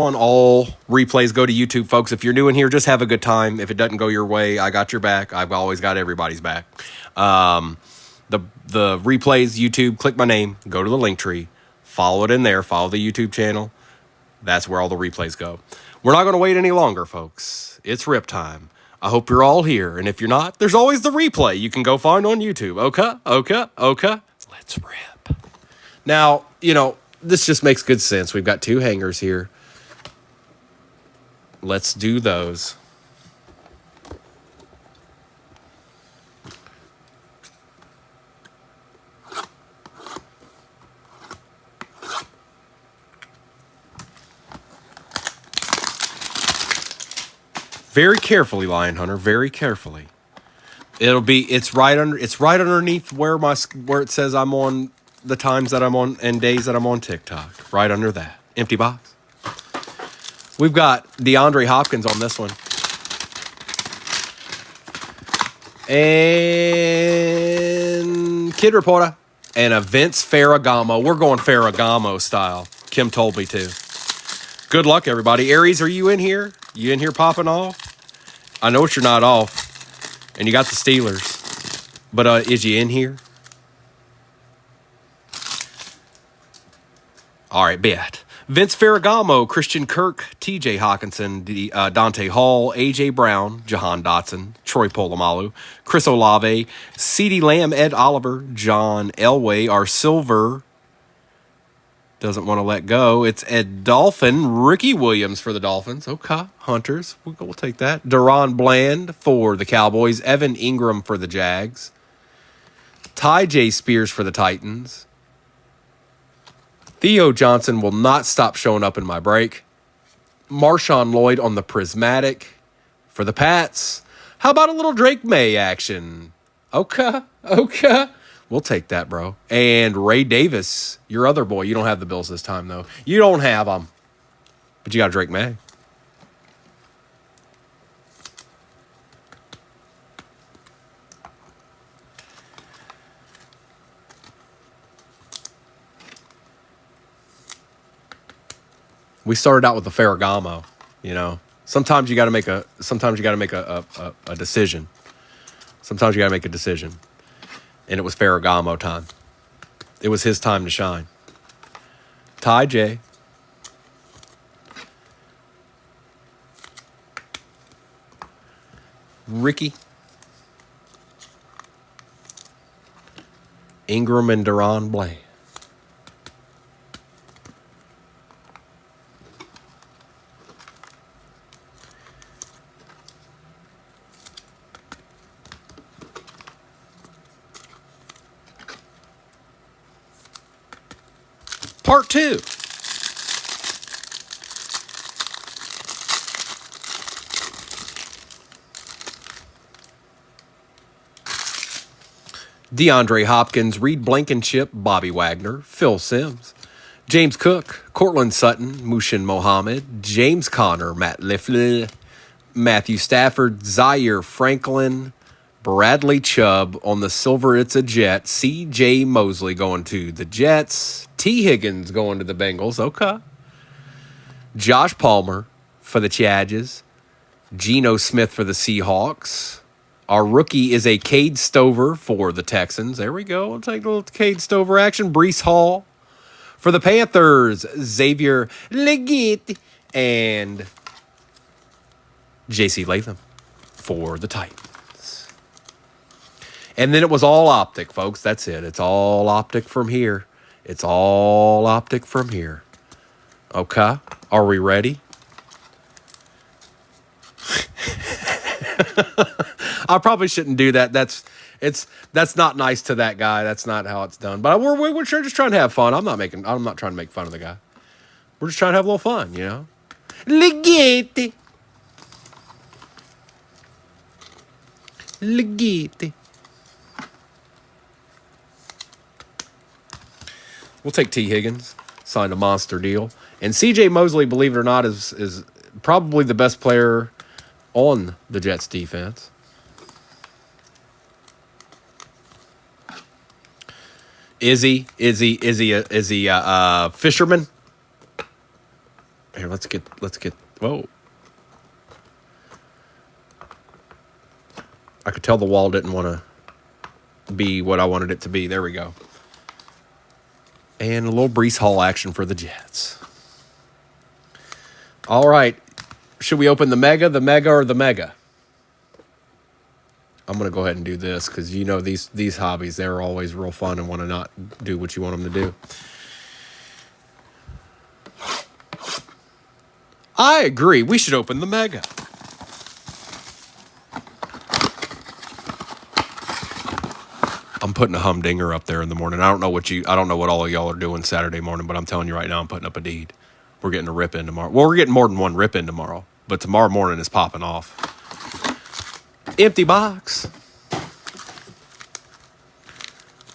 On all replays, go to YouTube, folks. If you're new in here, just have a good time. If it doesn't go your way, I got your back. I've always got everybody's back. The replays, YouTube, click my name, go to the link tree, follow it in there, follow the YouTube channel. That's where all the replays go. We're not going to wait any longer, folks. It's rip time. I hope you're all here. And if you're not, there's always the replay you can go find on YouTube. Okay. Let's rip. Now, this just makes good sense. We've got two hangers here. Let's do those. Very carefully, Lion Hunter. Very carefully. It's right underneath where it says I'm on the times that I'm on and days that I'm on TikTok. Right under that. Empty box. We've got DeAndre Hopkins on this one. And Kid Reporter. And a Vince Ferragamo. We're going Ferragamo style. Kim told me to. Good luck, everybody. Aries, are you in here? You in here popping off? I know you're not off. And you got the Steelers. But is you in here? All right, bet. Vince Ferragamo, Christian Kirk, TJ Hawkinson, Dante Hall, AJ Brown, Jahan Dotson, Troy Polamalu, Chris Olave, CeeDee Lamb, Ed Oliver, John Elway, our silver doesn't want to let go. It's Ed Dolphin, Ricky Williams for the Dolphins. Okay, Hunters, we'll take that. Deron Bland for the Cowboys, Evan Ingram for the Jags, Ty J. Spears for the Titans. Theo Johnson will not stop showing up in my break. Marshawn Lloyd on the Prismatic for the Pats. How about a little Drake May action? Okay. We'll take that, bro. And Ray Davis, your other boy. You don't have the Bills this time, though. You don't have them. But you got Drake May. We started out with the Ferragamo, Sometimes you got to make a decision. Sometimes you got to make a decision. And it was Ferragamo time. It was his time to shine. Ty J. Ricky. Ingram and Deron Bland. Part 2. DeAndre Hopkins, Reed Blankenship, Bobby Wagner, Phil Simms, James Cook, Cortland Sutton, Mushin Mohammed, James Conner, Matt Lifley, Matthew Stafford, Zaire Franklin, Bradley Chubb on the silver. It's a Jet. C.J. Mosley going to the Jets. T. Higgins going to the Bengals. Okay. Josh Palmer for the Chargers. Geno Smith for the Seahawks. Our rookie is a Cade Stover for the Texans. There we go. We'll take a little Cade Stover action. Breece Hall for the Panthers. Xavier Legette and J.C. Latham for the Titans. And then it was all optic, folks. That's it. It's all optic from here. It's all optic from here. Okay. Are we ready? I probably shouldn't do that. That's not nice to that guy. That's not how it's done. But we're sure just trying to have fun. I'm not trying to make fun of the guy. We're just trying to have a little fun, Legate. We'll take T. Higgins. Signed a monster deal. And C.J. Mosley, believe it or not, is probably the best player on the Jets defense. Is he a fisherman? Here, let's get, whoa. I could tell the wall didn't want to be what I wanted it to be. There we go. And a little Brees Hall action for the Jets. All right. Should we open the Mega, or the Mega? I'm going to go ahead and do this because, you know, these hobbies, they're always real fun and want to not do what you want them to do. I agree. We should open the Mega. I'm putting a humdinger up there in the morning. I don't know what all of y'all are doing Saturday morning, but I'm telling you right now, I'm putting up a deed. We're getting a rip in tomorrow. Well, we're getting more than one rip in tomorrow, but tomorrow morning is popping off. Empty box.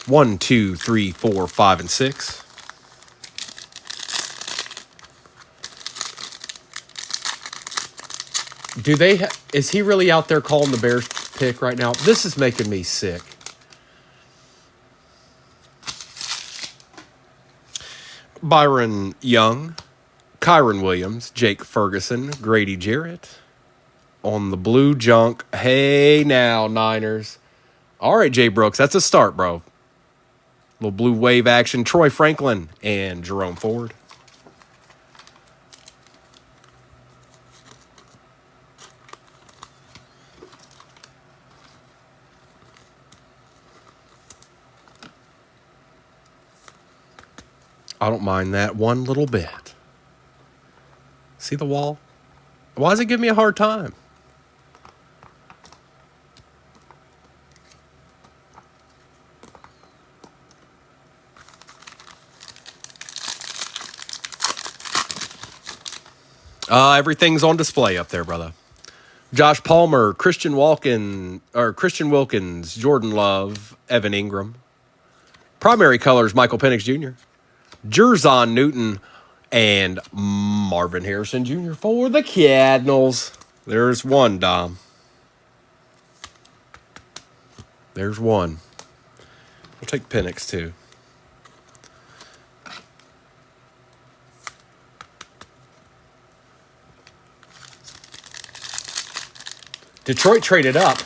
1, 2, 3, 4, 5, and 6. Is he really out there calling the Bears pick right now? This is making me sick. Byron Young, Kyron Williams, Jake Ferguson, Grady Jarrett. On the blue junk. Hey now, Niners. All right, Jay Brooks, that's a start, bro. Little blue wave action. Troy Franklin and Jerome Ford. I don't mind that one little bit. See the wall? Why does it give me a hard time? Everything's on display up there, brother. Josh Palmer, Christian Wilkins, Jordan Love, Evan Ingram. Primary colors, Michael Penix Jr., Jerzon Newton, and Marvin Harrison Jr. for the Cardinals. There's one, Dom. There's one. We'll take Penix, too. Detroit traded up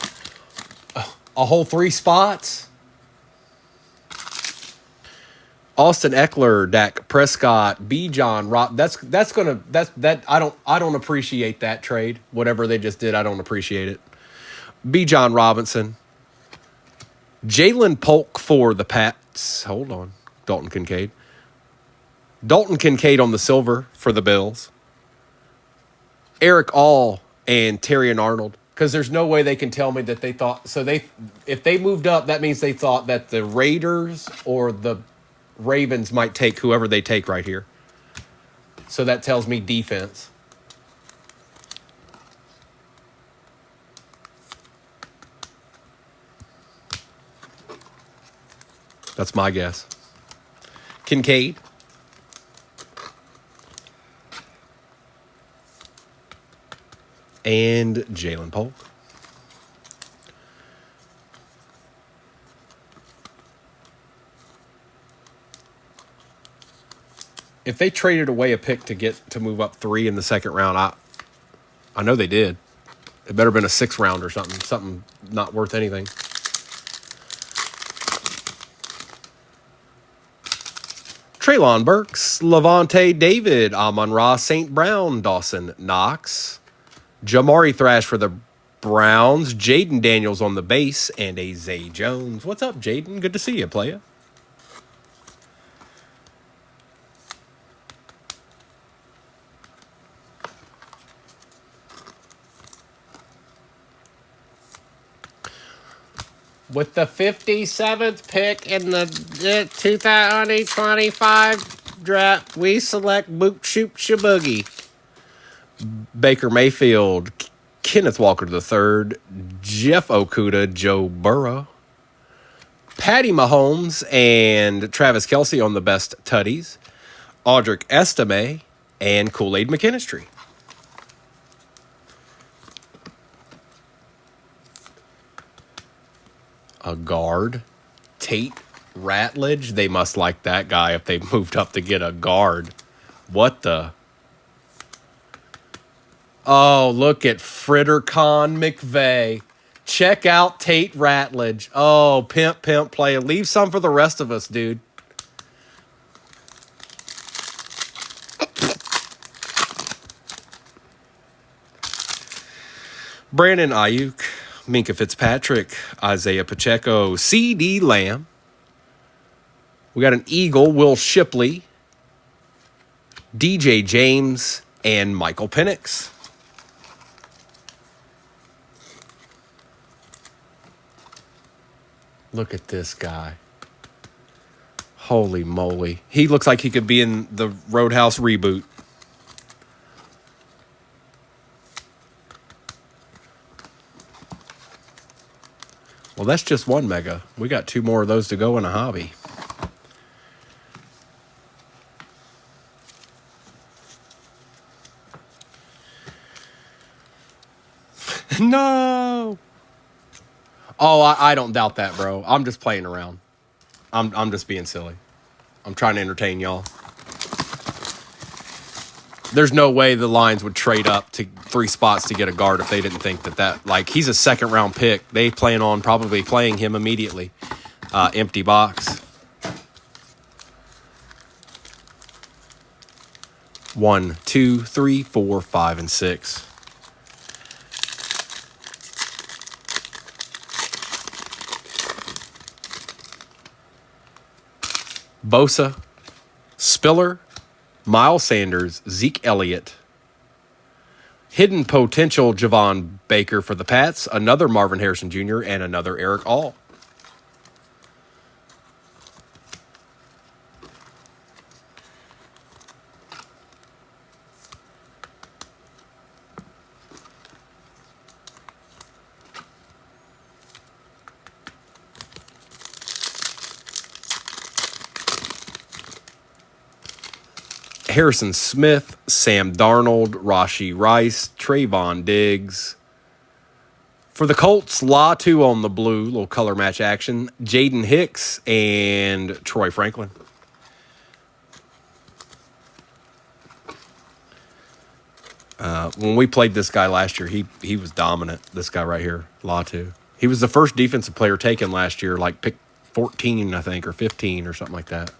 a whole 3 spots. Austin Eckler, Dak Prescott, Bijan Rob. I don't appreciate that trade. Whatever they just did, I don't appreciate it. Bijan Robinson, Jalen Polk for the Pats. Hold on, Dalton Kincaid on the silver for the Bills. Eric All and Terrion Arnold. Because there's no way they can tell me that they thought if they moved up, that means they thought that the Raiders or the Ravens might take whoever they take right here. So that tells me defense. That's my guess. Kincaid. And Jalen Polk. If they traded away a pick to move up 3 in the second round, I know they did. It better have been a 6th round or something not worth anything. Treylon Burks, Levante David, Amon-Ra St. Brown, Dawson Knox, Jamari Thrash for the Browns, Jaden Daniels on the base, and a Zay Jones. What's up, Jaden? Good to see you, playa. With the 57th pick in the 2025 draft, we select Boop Shoop Shaboogie. Baker Mayfield, Kenneth Walker III, Jeff Okuda, Joe Burrow, Patty Mahomes, and Travis Kelce on the best tutties, Audric Estime, and Kool-Aid McKinstry. A guard, Tate Ratledge. They must like that guy if they moved up to get a guard. What the? Oh, look at Frittercon McVeigh. Check out Tate Ratledge. Oh, pimp play. Leave some for the rest of us, dude. Brandon Ayuk, Minka Fitzpatrick, Isaiah Pacheco, C.D. Lamb. We got an Eagle, Will Shipley, DJ James, and Michael Penix. Look at this guy. Holy moly. He looks like he could be in the Roadhouse reboot. Well, that's just one mega. We got 2 more of those to go in a hobby. No. Oh, I don't doubt that, bro. I'm just playing around. I'm just being silly. I'm trying to entertain y'all. There's no way the Lions would trade up to 3 spots to get a guard if they didn't think that like, he's a second-round pick. They plan on probably playing him immediately. Empty box. 1, 2, 3, 4, 5, and 6. Bosa, Spiller, Miles Sanders, Zeke Elliott. Hidden potential Javon Baker for the Pats, another Marvin Harrison Jr., and another Eric All. Harrison Smith, Sam Darnold, Rashee Rice, Trayvon Diggs. For the Colts, Latu on the blue, little color match action. Jaden Hicks and Troy Franklin. When we played this guy last year, he was dominant, this guy right here, Latu. He was the first defensive player taken last year, like pick 14, I think, or 15 or something like that.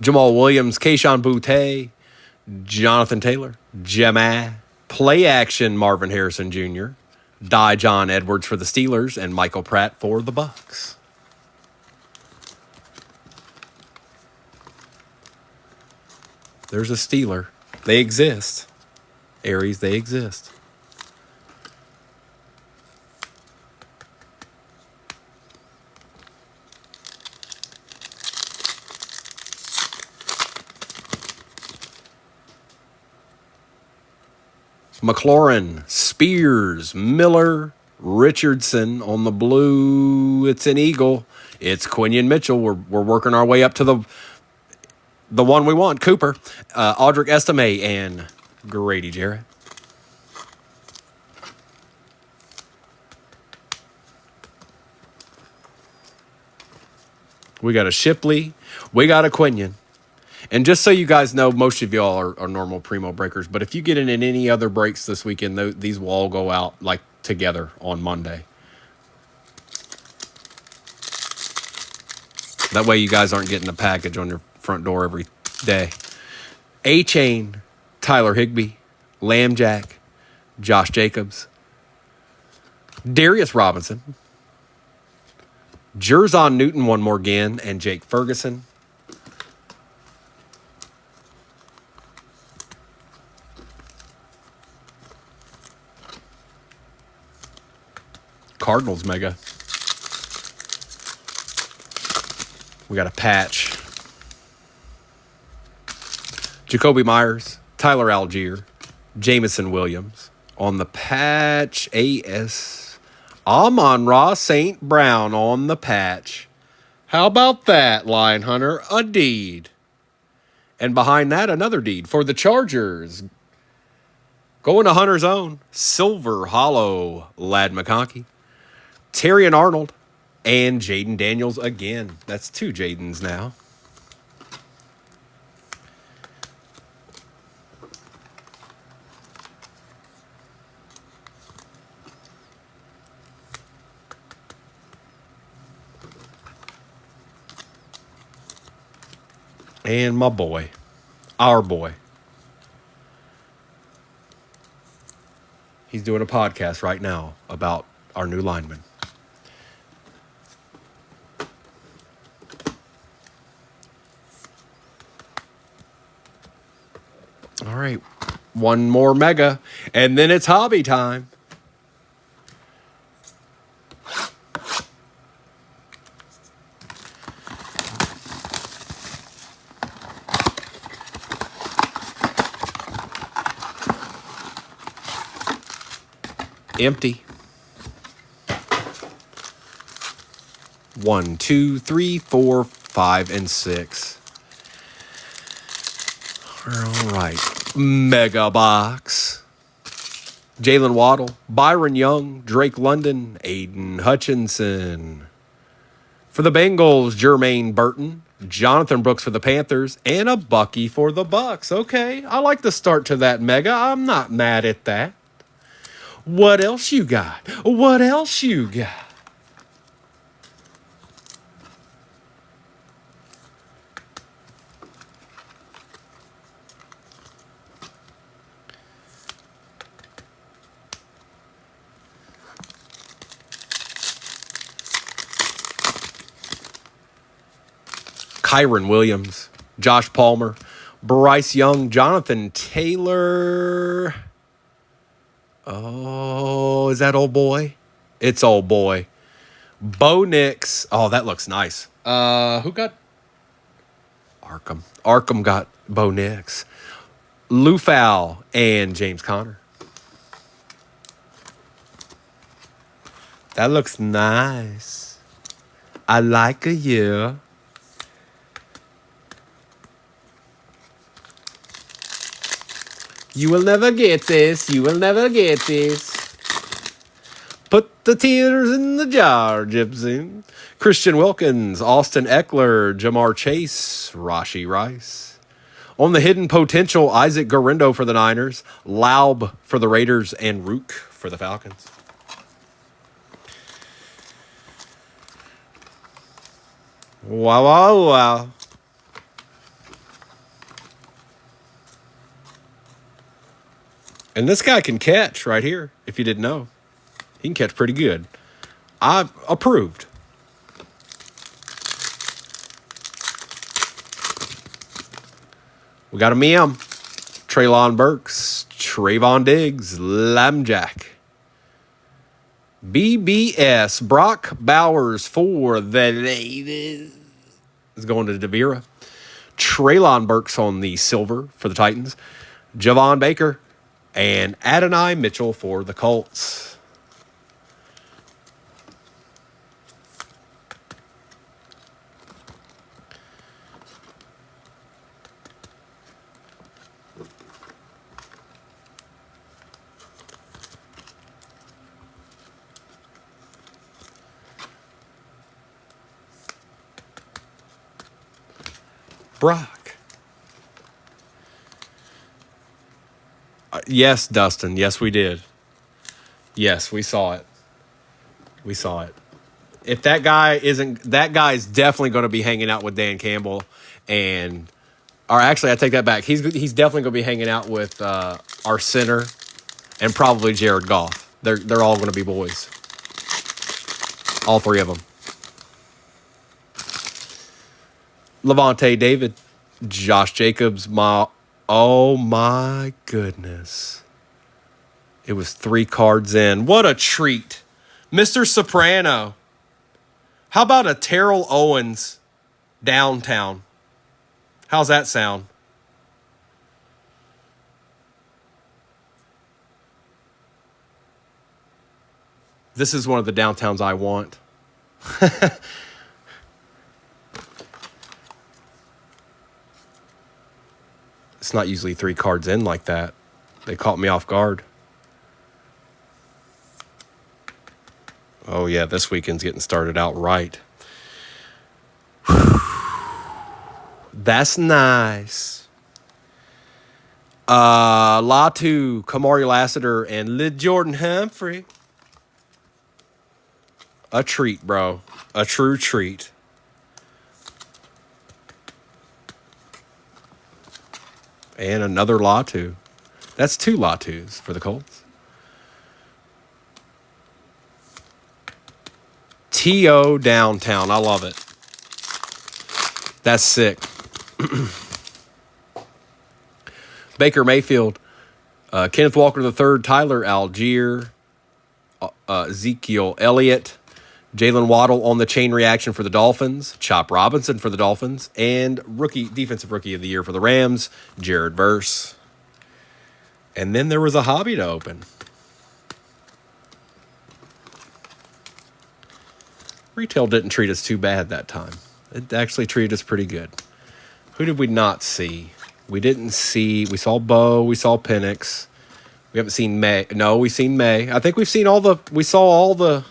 Jamal Williams, Kayshon Boutte, Jonathan Taylor, Jama, play action Marvin Harrison Jr., John Edwards for the Steelers, and Michael Pratt for the Bucks. There's a Steeler. They exist. Aries, they exist. McLaurin, Spears, Miller, Richardson on the blue. It's an Eagle. It's Quinion Mitchell. We're working our way up to the one we want, Cooper. Audric Estime and Grady Jarrett. We got a Shipley. We got a Quinion. And just so you guys know, most of y'all are normal Primo breakers. But if you get in any other breaks this weekend, these will all go out like together on Monday. That way you guys aren't getting a package on your front door every day. A-Chain, Tyler Higbee, Lamb Jack, Josh Jacobs, Darius Robinson, Jerzon Newton one more again, and Jake Ferguson. Cardinals mega. We got a patch. Jacoby Myers, Tyler Algier, Jamison Williams. On the patch, A.S. Amon-Ra St. Brown on the patch. How about that, Lion Hunter? A deed. And behind that, another deed for the Chargers. Going to Hunter's own, Silver Hollow, Ladd McConkey. Terrion Arnold, and Jaden Daniels again. That's 2 Jadens now. And my boy, our boy. He's doing a podcast right now about our new lineman. All right, one more mega, and then it's hobby time. Empty. 1, 2, 3, 4, 5, and 6. All right. Mega box. Jalen Waddle, Byron Young, Drake London, Aiden Hutchinson. For the Bengals, Jermaine Burton, Jonathan Brooks for the Panthers, and a Bucky for the Bucks. Okay, I like the start to that mega. I'm not mad at that. What else you got? What else you got? Kyron Williams, Josh Palmer, Bryce Young, Jonathan Taylor. Oh, is that old boy? It's old boy. Bo Nix. Oh, that looks nice. Who got Arkham? Arkham got Bo Nix. Lou Fowl and James Conner. That looks nice. I like a yeah. You will never get this. You will never get this. Put the tears in the jar, Gypsy. Christian Wilkins, Austin Eckler, Jamar Chase, Rashee Rice. On the hidden potential, Isaac Guerrero for the Niners, Laub for the Raiders, and Rook for the Falcons. Wow, wow, wow. And this guy can catch right here, if you didn't know. He can catch pretty good. I approved. We got a Miam. Treylon Burks, Trayvon Diggs, Lamjack. BBS, Brock Bowers for the ladies. Is going to Devera. Treylon Burks on the silver for the Titans. Javon Baker. And Adonai Mitchell for the Colts. Brock. Yes, Dustin. Yes, we did. Yes, we saw it. We saw it. If that guy isn't, that guy is definitely going to be hanging out with Dan Campbell, or actually, I take that back. He's definitely going to be hanging out with our center and probably Jared Goff. They're all going to be boys. All three of them. Levante David, Josh Jacobs, oh my goodness. It was 3 cards in. What a treat. Mr. Soprano. How about a Terrell Owens downtown? How's that sound? This is one of the downtowns I want. It's not usually 3 cards in like that. They caught me off guard. Oh, yeah, this weekend's getting started out right. That's nice. Latu, Kamari Lassiter, and Lid Jordan Humphrey. A treat, bro. A true treat. And another Latu. That's 2 Latus for the Colts. T.O. Downtown. I love it. That's sick. Baker Mayfield. Kenneth Walker III, Tyler Algier, Ezekiel Elliott, Jalen Waddle on the chain reaction for the Dolphins, Chop Robinson for the Dolphins, and defensive rookie of the year for the Rams, Jared Verse. And then there was a hobby to open. Retail didn't treat us too bad that time. It actually treated us pretty good. Who did we not see? We saw Bo, we saw Penix. We haven't seen May. No, we've seen May. I think we saw all the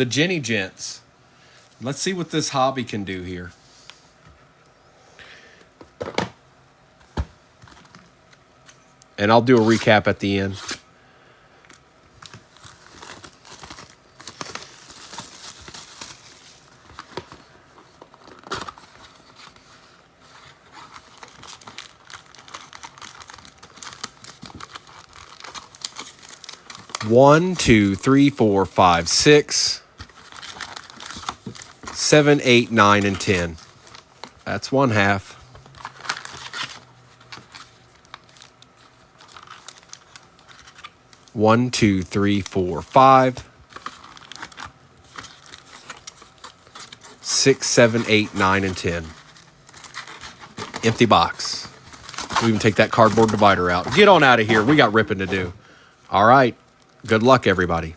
Jenny gents. Let's see what this hobby can do here. And I'll do a recap at the end. One, 2, 3, 4, 5, 6, 7, 8, 9, and 10. That's one half. One, 2, 3, 4, 5, 6, 7, 8, 9, and 10. Empty box. We even take that cardboard divider out. Get on out of here. We got ripping to do. All right. Good luck, everybody.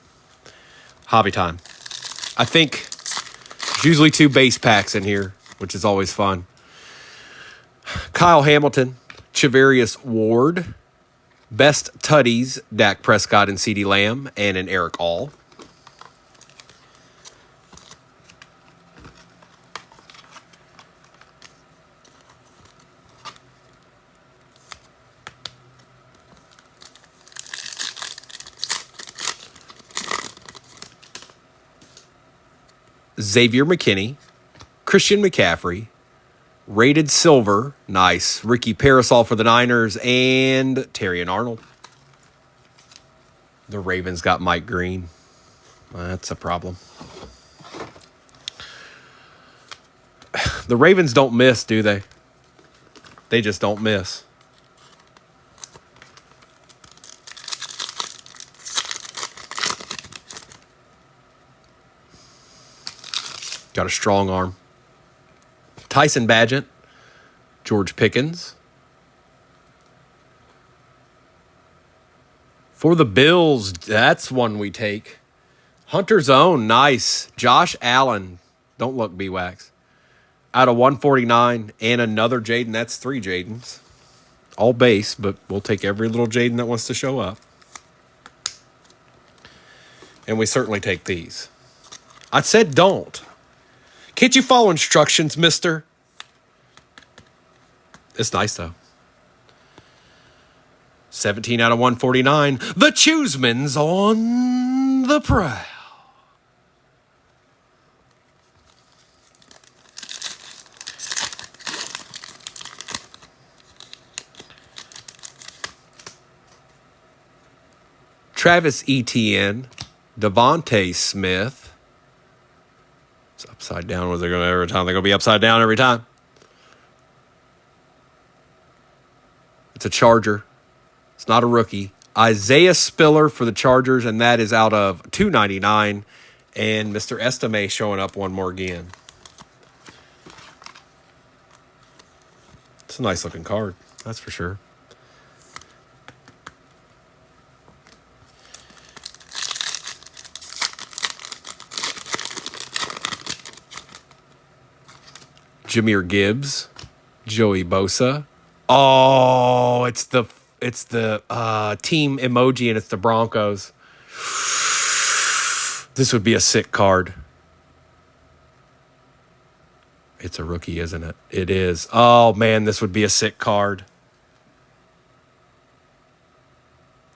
Hobby time. I think there's usually 2 base packs in here, which is always fun. Kyle Hamilton, Chavarius Ward, Best Tutties, Dak Prescott and CeeDee Lamb, and an Eric All. Xavier McKinney, Christian McCaffrey, rated silver, nice, Ricky Parasol for the Niners, and Terrion Arnold. The Ravens got Mike Green. That's a problem. The Ravens don't miss, do they? They just don't miss. Got a strong arm. Tyson Bagent, George Pickens. For the Bills, that's one we take. Hunter's Own, nice. Josh Allen, don't look B-Wax. Out of 149, and another Jaden. That's 3 Jadens. All base, but we'll take every little Jaden that wants to show up. And we certainly take these. I said don't. Can't you follow instructions, mister? It's nice, though. 17 out of 149. The Chooseman's on the prowl. Travis Etienne, Devontae Smith. It's upside down. Was they going to every time? They're going to be upside down every time. It's a Charger. It's not a rookie. Isaiah Spiller for the Chargers, and that is out of 299. And Mr. Estime showing up one more again. It's a nice looking card, that's for sure. Jahmyr Gibbs, Joey Bosa. Oh, it's the team emoji, and it's the Broncos. This would be a sick card. It's a rookie, isn't it? It is. Oh, man, this would be a sick card.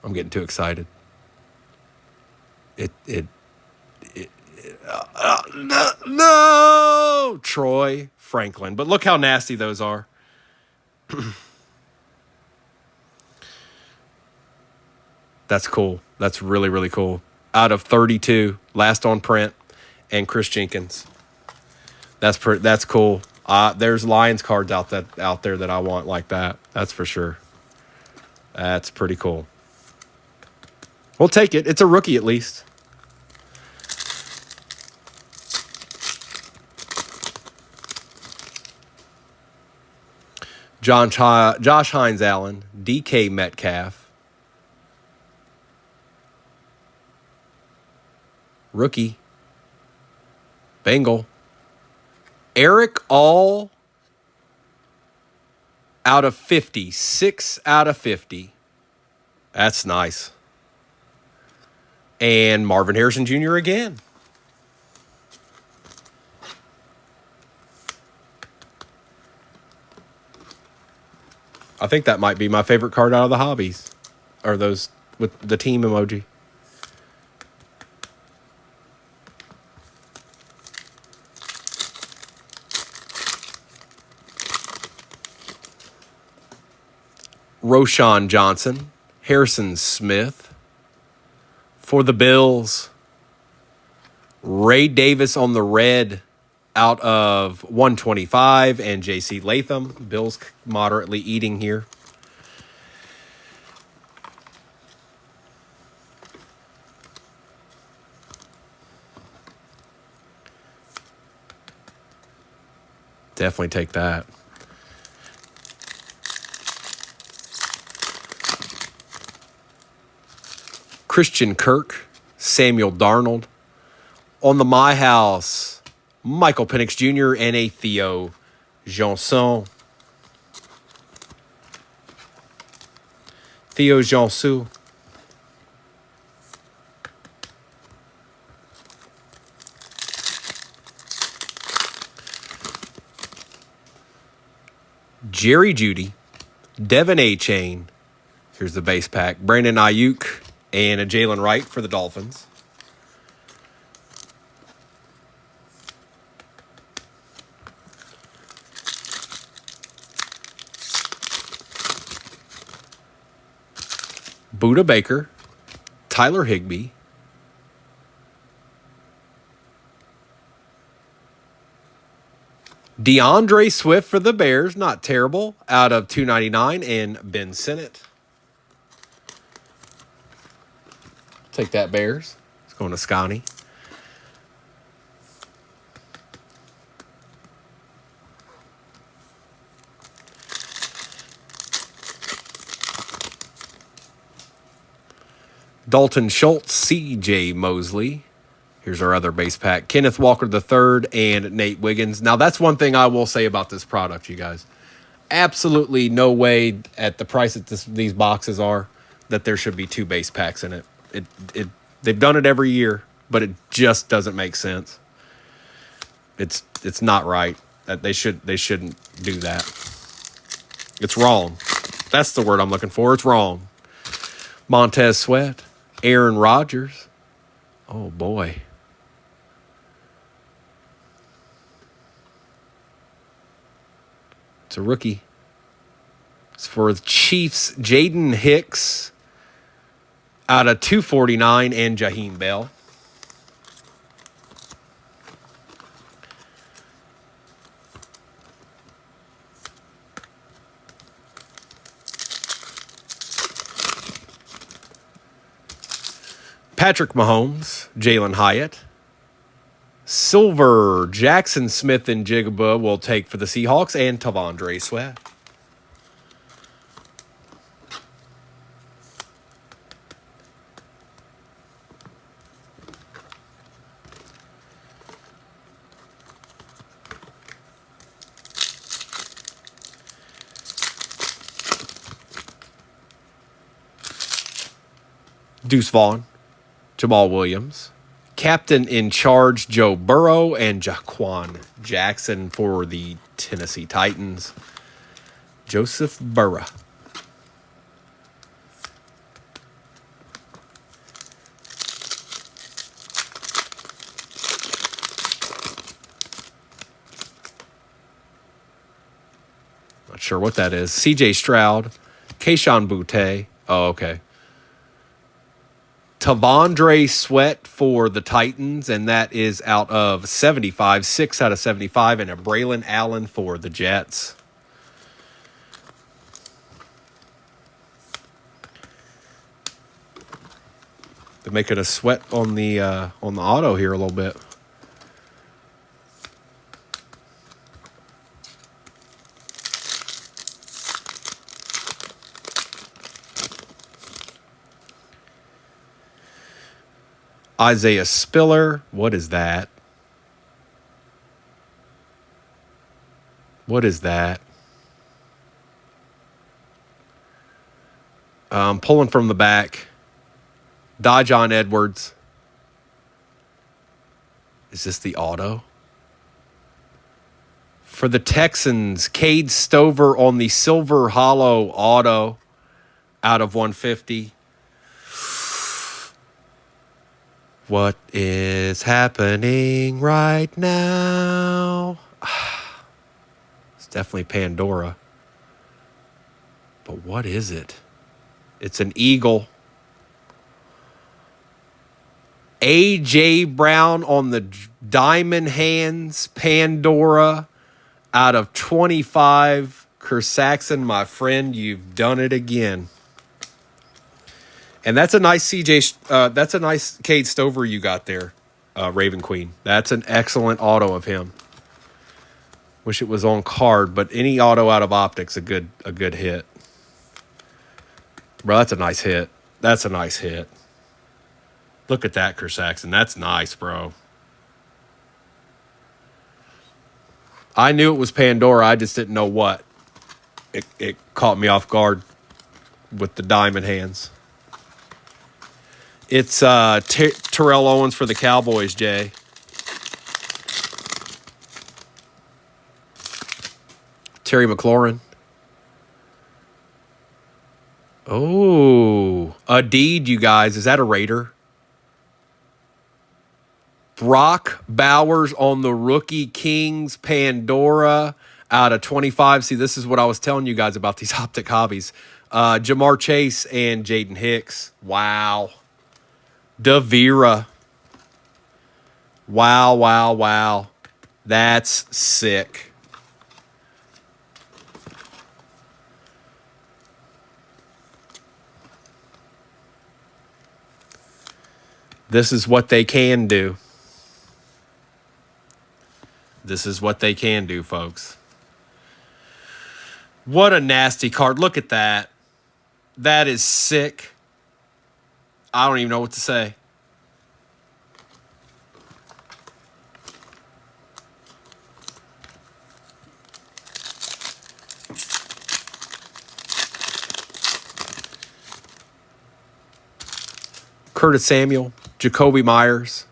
I'm getting too excited. No! Troy Franklin. But look how nasty those are. That's cool. That's really, really cool. Out of 32, last on print, and Chris Jenkins. That's cool. There's Lions cards out there that I want like that. That's for sure. That's pretty cool. We'll take it. It's a rookie at least. Josh Hines Allen, DK Metcalf. Rookie. Bengal. Eric All out of 50. 6 out of 50. That's nice. And Marvin Harrison Jr. again. I think that might be my favorite card out of the hobbies. Or those with the team emoji. Roshan Johnson. Harrison Smith. For the Bills. Ray Davis on the red out of 125. And J.C. Latham. Bills moderately eating here. Definitely take that. Christian Kirk, Samuel Darnold. On the My House, Michael Penix Jr. and a Theo Johnson. Theo Johnson. Jerry Jeudy, Devin A-Chain. Here's the base pack. Brandon Ayuk and a Jalen Wright for the Dolphins. Buda Baker, Tyler Higbee. DeAndre Swift for the Bears, not terrible, out of 299, and Ben Sinnott. Take that, Bears. It's going to Scotty. Dalton Schultz, C.J. Mosley. Here's our other base pack. Kenneth Walker III and Nate Wiggins. Now, that's one thing I will say about this product, you guys. Absolutely no way at the price that these boxes are that there should be 2 base packs in it. They've done it every year, but it just doesn't make sense. It's not right. That they shouldn't do that. It's wrong. That's the word I'm looking for. It's wrong. Montez Sweat, Aaron Rodgers. Oh boy. It's a rookie. It's for the Chiefs, Jaden Hicks out of 249 and Jaheim Bell. Patrick Mahomes, Jalen Hyatt. Silver, Jackson Smith and Jigba will take for the Seahawks, and Tavondre Sweat. Deuce Vaughn, Jamal Williams, Captain in charge, Joe Burrow, and Jaquan Jackson for the Tennessee Titans. Joseph Burrow. Not sure what that is. CJ Stroud, Keyshawn Boutte. Oh, okay. Tavondre Sweat for the Titans, and that is out of 75, 6 out of 75, and a Braylon Allen for the Jets. They're making a sweat on the auto here a little bit. Isaiah Spiller. What is that? What is that? Pulling from the back. Dajon Edwards. Is this the auto? For the Texans, Cade Stover on the Silver Hollow auto out of 150. What is happening right now? It's definitely Pandora. But what is it? It's an eagle. A.J. Brown on the Diamond Hands Pandora out of 25. Kersaxon, my friend, you've done it again. And that's a nice that's a nice Cade Stover you got there, Raven Queen. That's an excellent auto of him. Wish it was on card, but any auto out of Optics a good hit. Bro, that's a nice hit. That's a nice hit. Look at that, Kersaxon. That's nice, bro. I knew it was Pandora. I just didn't know what. It caught me off guard with the Diamond Hands. It's Terrell Owens for the Cowboys, Jay. Terry McLaurin. Oh, a deed, you guys. Is that a Raider? Brock Bowers on the Rookie Kings Pandora out of 25. See, this is what I was telling you guys about these optic hobbies. Jamar Chase and Jaden Hicks. Wow. Davira. Wow, wow, wow. That's sick. This is what they can do. This is what they can do, folks. What a nasty card. Look at that. That is sick. I don't even know what to say. Curtis Samuel, Jacoby Myers.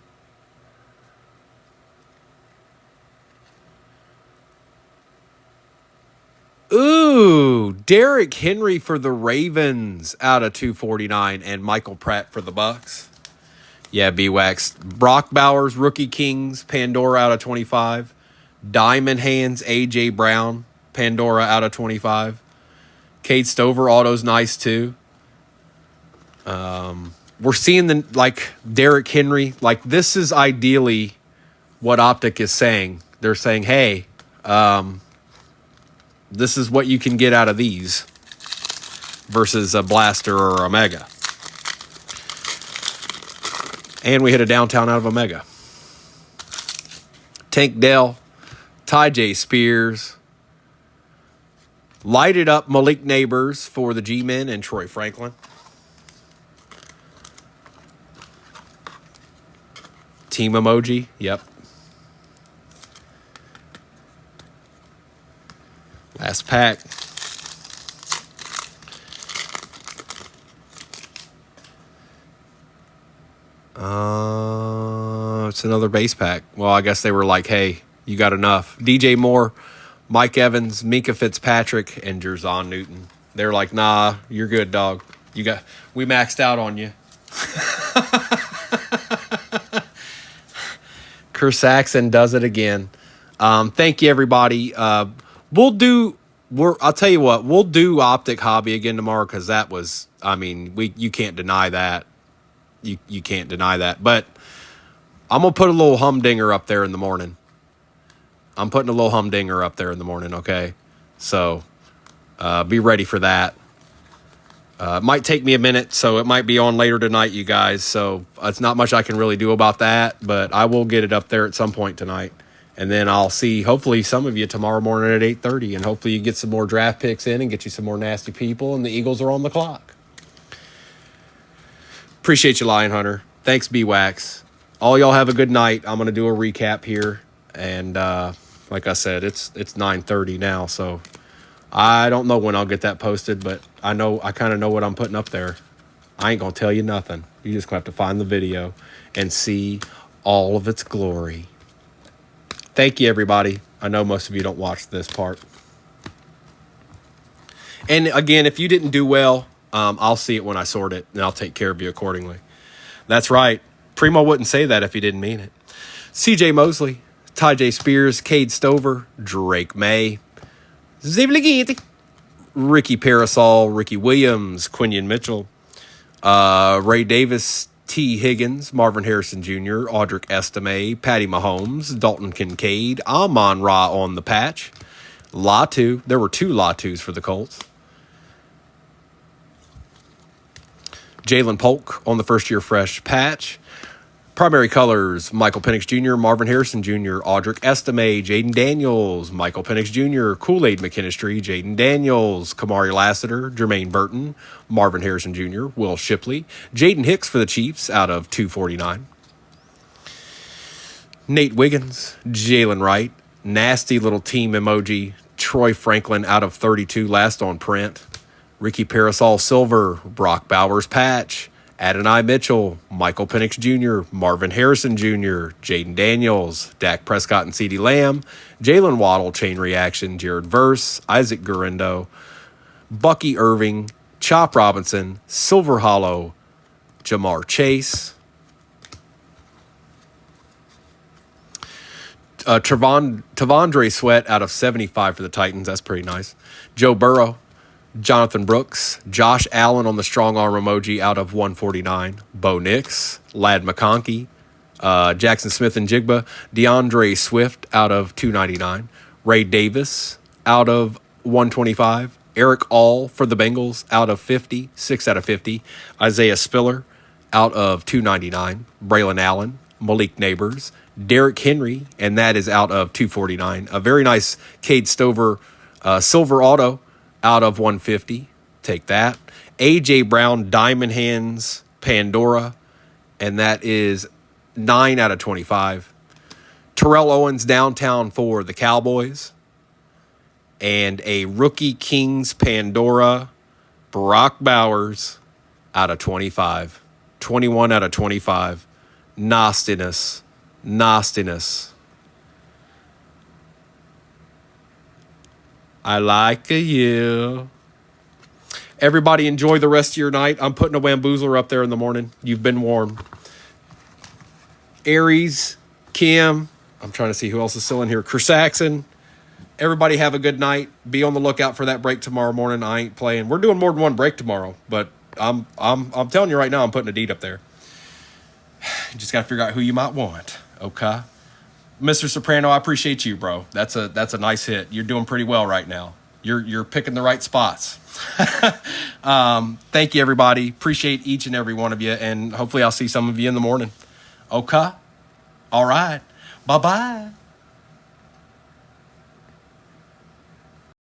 Ooh, Derrick Henry for the Ravens out of 249 and Michael Pratt for the Bucks. Yeah, B-Wax. Brock Bowers, Rookie Kings, Pandora out of 25. Diamond Hands, A.J. Brown, Pandora out of 25. Cade Stover, auto's nice too. We're seeing Derrick Henry. Like, this is ideally what Optic is saying. They're saying, hey, this is what you can get out of these versus a Blaster or a Mega. And we hit a downtown out of a Mega. Tank Dell, Ty J. Spears. Lighted up Malik Neighbors for the G-Men and Troy Franklin. Team emoji, yep. Last pack. it's another base pack. Well, I guess they were like, hey, you got enough. DJ Moore, Mike Evans, Minka Fitzpatrick, and Jerzon Newton. They're like, nah, you're good, dog. We maxed out on you. Chris Saxon does it again. Thank you, everybody. I'll tell you what, we'll do Optic Hobby again tomorrow because that was, you can't deny that. You can't deny that. But I'm going to put a little humdinger up there in the morning. I'm putting a little humdinger up there in the morning, okay? So be ready for that. It might take me a minute, so it might be on later tonight, you guys. So it's not much I can really do about that, but I will get it up there at some point tonight. And then I'll see, hopefully, some of you tomorrow morning at 8:30, and hopefully you get some more draft picks in and get you some more nasty people, and the Eagles are on the clock. Appreciate you, Lion Hunter. Thanks, B-Wax. All y'all have a good night. I'm going to do a recap here. And like I said, it's 9:30 now, so I don't know when I'll get that posted, but I kind of know what I'm putting up there. I ain't going to tell you nothing. You just going to have to find the video and see all of its glory. Thank you, everybody. I know most of you don't watch this part. And again, if you didn't do well, I'll see it when I sort it, and I'll take care of you accordingly. That's right. Primo wouldn't say that if he didn't mean it. CJ Mosley, Ty J. Spears, Cade Stover, Drake May, Ricky Parasol, Ricky Williams, Quinion Mitchell, Ray Davis, T. Higgins, Marvin Harrison Jr., Audric Estime, Patty Mahomes, Dalton Kincaid, Amon Ra on the patch, Latu. There were 2 Latus for the Colts. Jalen Polk on the first-year fresh patch. Primary colors, Michael Penix Jr., Marvin Harrison Jr., Audric Estime, Jaden Daniels, Michael Penix Jr., Kool-Aid McKinstry, Jaden Daniels, Kamari Lassiter, Jermaine Burton, Marvin Harrison Jr., Will Shipley, Jaden Hicks for the Chiefs out of 249. Nate Wiggins, Jalen Wright, nasty little team emoji, Troy Franklin out of 32, last on print. Ricky Parasol Silver, Brock Bowers patch, Adonai Mitchell, Michael Penix Jr., Marvin Harrison Jr., Jaden Daniels, Dak Prescott and CeeDee Lamb, Jalen Waddle, Chain Reaction, Jared Verse, Isaac Gurindo, Bucky Irving, Chop Robinson, Silver Hollow, Jamar Chase, Tavondre Sweat out of 75 for the Titans. That's pretty nice. Joe Burrow, Jonathan Brooks, Josh Allen on the strong arm emoji out of 149. Bo Nix, Lad McConkey, Jackson Smith and Jigba, DeAndre Swift out of 299. Ray Davis out of 125. Eric All for the Bengals out of 50, 6 out of 50. Isaiah Spiller out of 299. Braylon Allen, Malik Neighbors, Derrick Henry, and that is out of 249. A very nice Cade Stover silver auto out of 150. Take that. A.J. Brown, Diamond Hands, Pandora, and that is 9 out of 25. Terrell Owens, Downtown for the Cowboys. And a Rookie Kings Pandora, Brock Bowers out of 25. 21 out of 25. Nastiness. I like you. Everybody enjoy the rest of your night. I'm putting a Wamboozler up there in the morning. You've been warned. Aries, Kim, I'm trying to see who else is still in here. Chris Saxon. Everybody have a good night. Be on the lookout for that break tomorrow morning. I ain't playing. We're doing more than one break tomorrow, but I'm telling you right now, I'm putting a deed up there. You just got to figure out who you might want. Okay. Mr. Soprano, I appreciate you, bro. That's a nice hit. You're doing pretty well right now. You're picking the right spots. Thank you, everybody. Appreciate each and every one of you, and hopefully I'll see some of you in the morning. Okay? All right. Bye-bye.